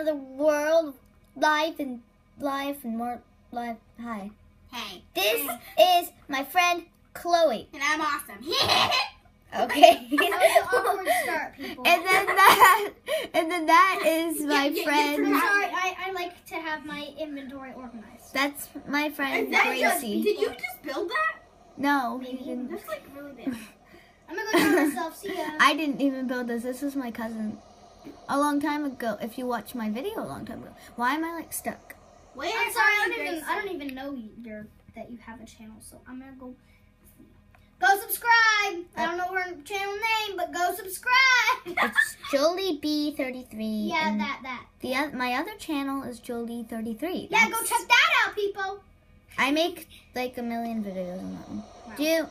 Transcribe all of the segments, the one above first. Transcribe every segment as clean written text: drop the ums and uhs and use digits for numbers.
another world live and more live. Hi. Hey. This is my friend Chloe. And I'm awesome. Okay. That was an awkward start, people. And then that is my friend. I'm sorry, I like to have my inventory organized. That's my friend Gracie. Gracie. Did you just build that? No, he didn't. That's like really big. I'm gonna go tell myself, see ya. I didn't even build this. This was my cousin. A long time ago. If you watched my video a long time ago. Why am I like stuck? Where I'm sorry, are you, I don't even know that you have a channel, so I'm gonna go subscribe. I don't know her channel name, but go subscribe. It's JolieB33. Yeah, and that. My other channel is JolieB33. Yeah, go check that out, people. I make like 1 million videos on that one. Wow. Do.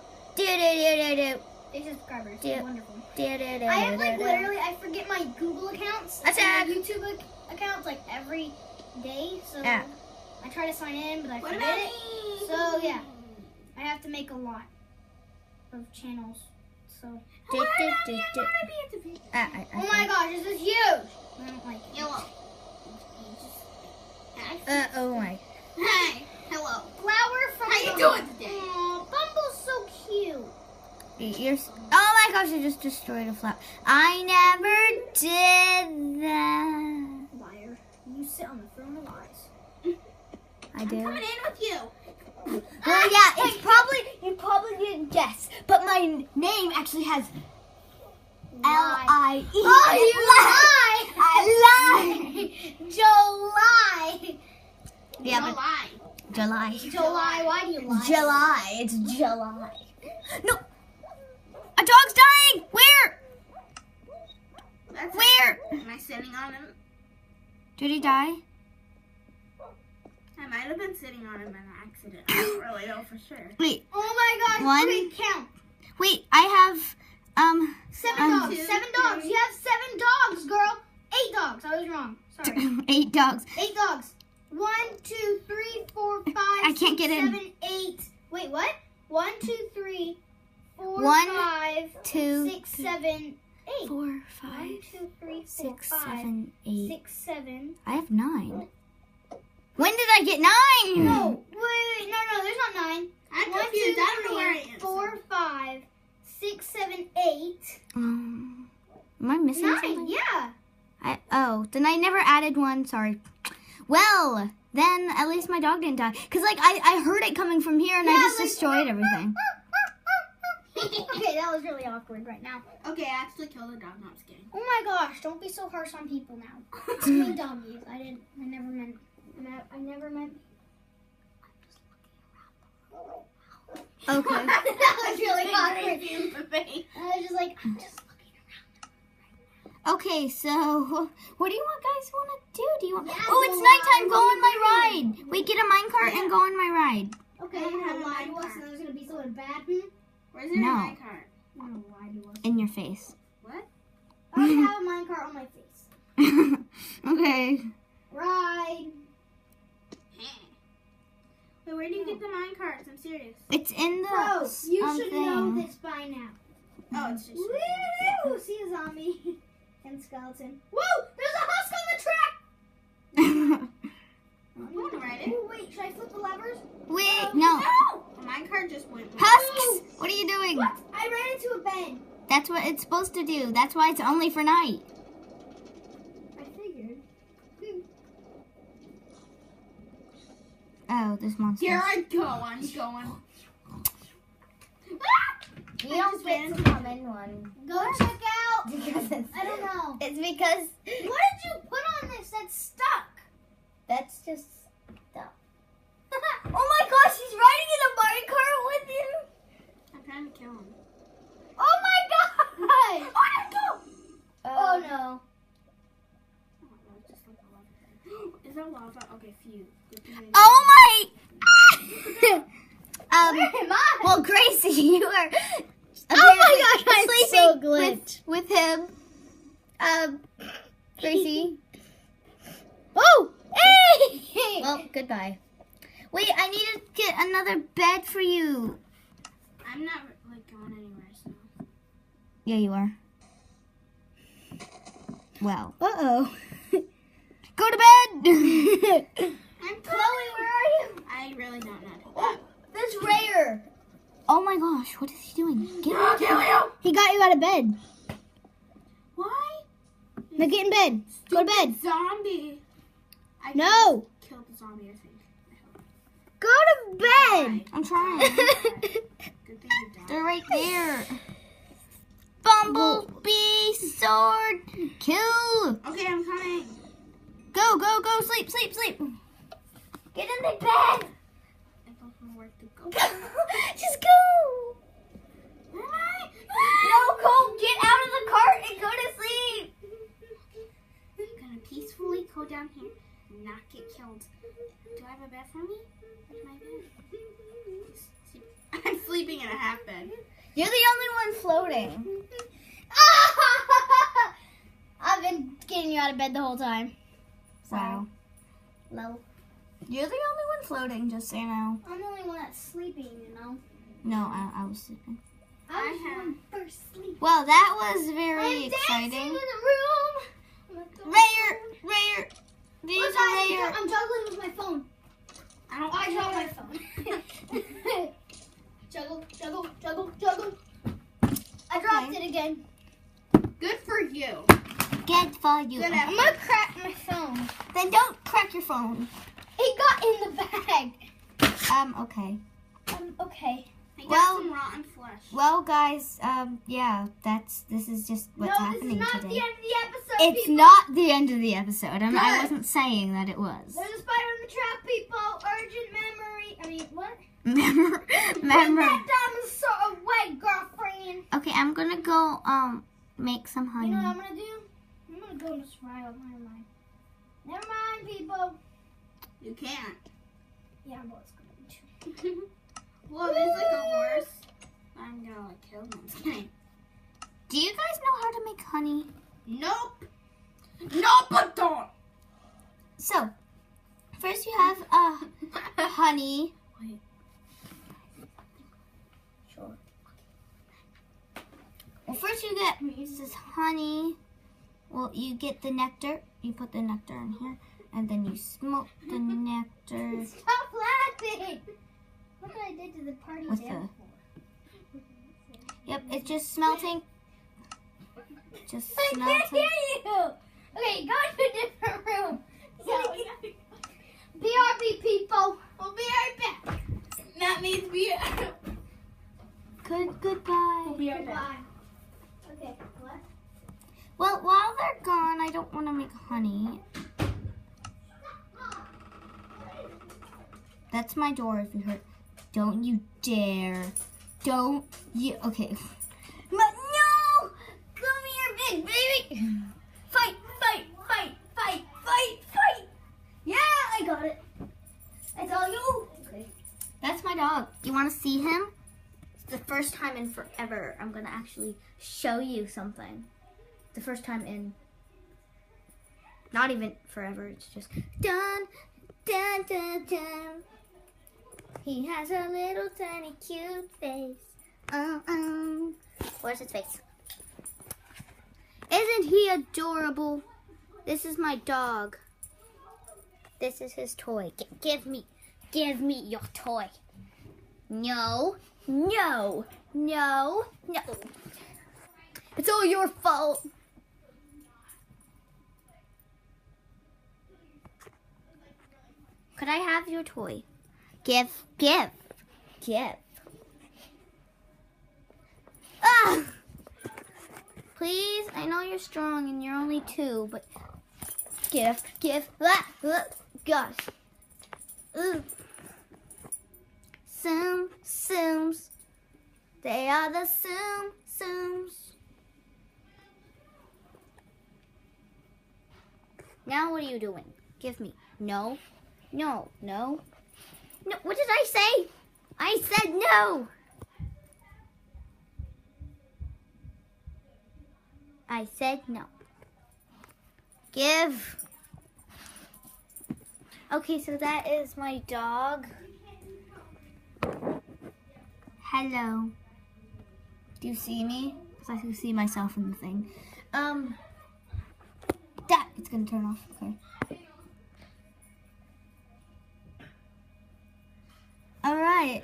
8 subscribers. Yeah. Wonderful. I I have like literally, I forget my Google accounts and Attack. my YouTube accounts like every day. So Yeah. I try to sign in, but I What forget about it. me? So yeah, I have to make a lot of channels. So Do. oh my gosh, this is huge. I don't like it. Yellow. Oh my. Hi. Hello. Flower from How you the- doing today? Aw, Bumble's so cute. Oh my gosh, I just destroyed a flower. I never did that. Liar. You sit on the throne of lies. I I'm do. coming in with you. Well, yeah, you probably didn't guess, but my name actually has L-I-E. Oh, you lie! I lie. July. Yeah, No but lie. July. July. Why do you lie? July. It's July. No. A dog's dying. Where? That's Where? Am I sitting on him? Did he die? I might have been sitting on him in an accident. I don't really know for sure. Wait. Oh my gosh. One. Okay, count. Wait. I have 7 dogs. 2, 7 dogs. 3. You have 7 dogs, girl. 8 dogs. I was wrong. Sorry. 8 dogs. 8 dogs. 1, 2, 3, 4, 5. I can't get in. 7, 8. Wait, what? 1, 2, 3, 4, 1, 5, 2, 6, 7, 8. 4, 1, 5, 2, 3, 4, 6, 5, 7, 8. 6, 7. I have 9. When did I get 9? No, wait, no, there's not 9. I'm 1, 2, confused. I don't know where I 3, am. 4, 5, 6, 7, 8. Am I missing 9, something? yeah. Then I never added one. Sorry. Well, then at least my dog didn't die. Because, like, I heard it coming from here and I just destroyed everything. Okay, that was really awkward right now. Okay, I actually killed a dog. No, I'm just kidding. Oh my gosh, don't be so harsh on people now. I mean doggies. I never meant. Okay. That was really awkward. Awkward. I was just like, I'm just looking around. Okay, so what do you guys want to do? Do you want? Yeah, Oh, it's go nighttime. on. Go on my ride. We get a minecart and go on my ride. Okay, I don't have a lie to us minecart. and there's gonna be someone bad. Hmm? Where's your No. minecart? I'm gonna lie to us. In your face. What? I already have a minecart on my face. Okay. Ride. Wait, where do you get the minecarts? I'm serious. It's in the Bro, you should thing. know this by now. Oh, it's just. Woo! See a zombie and skeleton. Woo! There's a husk on the track. I'm going to ride it. Ooh, wait, should I flip the levers? Wait, no. The minecart just went. Husks! What are you doing? What? I ran into a bed. That's what it's supposed to do. That's why it's only for night. I figured. Oh, this monster. Here I go. I'm going. You I don't just get ran to come in one. Go check out. Because I don't know. it's because What did you put on this that's stuck? that's just stuff. Oh my gosh, he's riding in a minecart with you. I'm trying to kill him. Oh my god! Oh no. Oh, no, it's just like a lava. Is there lava? Okay, phew. Good thing I didn't- Oh my! Where am I? Well, Gracie, you are. Oh my gosh, I'm sleeping so glitched. with him. Gracie. Oh! Hey! Well, goodbye. Wait, I need to get another bed for you. I'm not like going anywhere. So. Yeah, you are. Well. Uh-oh. Go Go to bed. I'm Chloe, where are you? I really don't know. There's Rayer. Oh my gosh, what is he doing? Get I'll out. kill you. He got you out of bed. Why? Now get in bed. Go to bed. Zombie. I No. killed the zombie, I think. Go to bed. I'm trying. Good thing you died. They're right there. Bumblebee sword kill. Okay, I'm coming. Go, go, go. Sleep, sleep, sleep. Get in the bed. I don't know where to go. Just go. Where am I? No, go get out of the cart and go to sleep. I'm gonna peacefully go down here and not get killed. Do I have a bed for me? Where's my bed? I'm sleeping in a half bed. You're the only one floating. I've been getting you out of bed the whole time. Wow. Low. You're the only one floating, just so you know. I'm the only one that's sleeping, you know. No, I was sleeping. I was have- one first sleep. Well, that was very I'm dancing exciting. in the room. Rayer, these Look, are guys, Rayer. I'm juggling with my phone. I don't I dropped my phone. Juggle, juggle, juggle, juggle. I dropped Okay. it again. Good for you. Get for you. Good I'm gonna crack my phone. Then don't crack your phone. It got in the bag. Okay. Okay. I got Well- some rotten flesh. Well, guys, yeah, this is just what's no, happening this is not today. the end of the episode. It's people. not the end of the episode. I Good. wasn't saying that it was. There's a spider in the trap, people. Urgent memory. I mean, what? Remember, Put remember. that diamond sword away, girlfriend. Okay, I'm gonna go make some honey. You know what I'm gonna do? I'm gonna go into survival. Never mind. Never mind, people. You can't. Yeah, I'm what's going to. Well, there's like a horse. I'm gonna like kill him. I'm just kidding. Do you guys know how to make honey? Nope. Nope, but don't. So, first you have honey. Wait. Sure. Well, first you get this is honey. Well, you get the nectar. You put the nectar in here, and then you smoke the nectar Stop laughing. Look what I did to the party with there. the. Yep, it's just smelting. Just I can't smelting. hear you. Okay, go to a different room. BRB, people. We'll be right back. That means we. Goodbye. We'll be right back. Goodbye. Okay, what? Well, while they're gone, I don't want to make honey. That's my door if you heard. Don't you dare. Don't you. Okay. No! Come here, big baby. Fight, fight, fight, fight, fight, fight. Yeah, I got it. That's all you. Okay. That's my dog. You want to see him? It's the first time in forever. I'm going to actually show you something. The first time in. Not even forever. It's just. Dun, dun, dun, dun. He has a little tiny cute face. Where's his face? Isn't he adorable? This is my dog. This is his toy. Give me your toy. No, no, no, no. It's all your fault. Could I have your toy? Give. Ah! Please, I know you're strong and you're only 2, but give. Gosh. Ooh. Tsums. They are the Tsums. Now what are you doing? Give me. No. No, what did I say? I said no. I said no. Give. Okay, so that is my dog. Hello. Do you see me? Because I can see myself in the thing. That it's gonna turn off. Okay. Hi.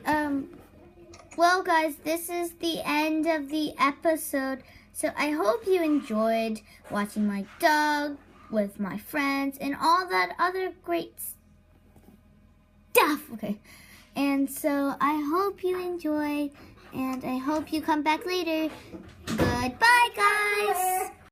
Well, guys, this is the end of the episode. So I hope you enjoyed watching my dog with my friends and all that other great stuff. Okay. And so I hope you enjoy, and I hope you come back later. Goodbye, guys.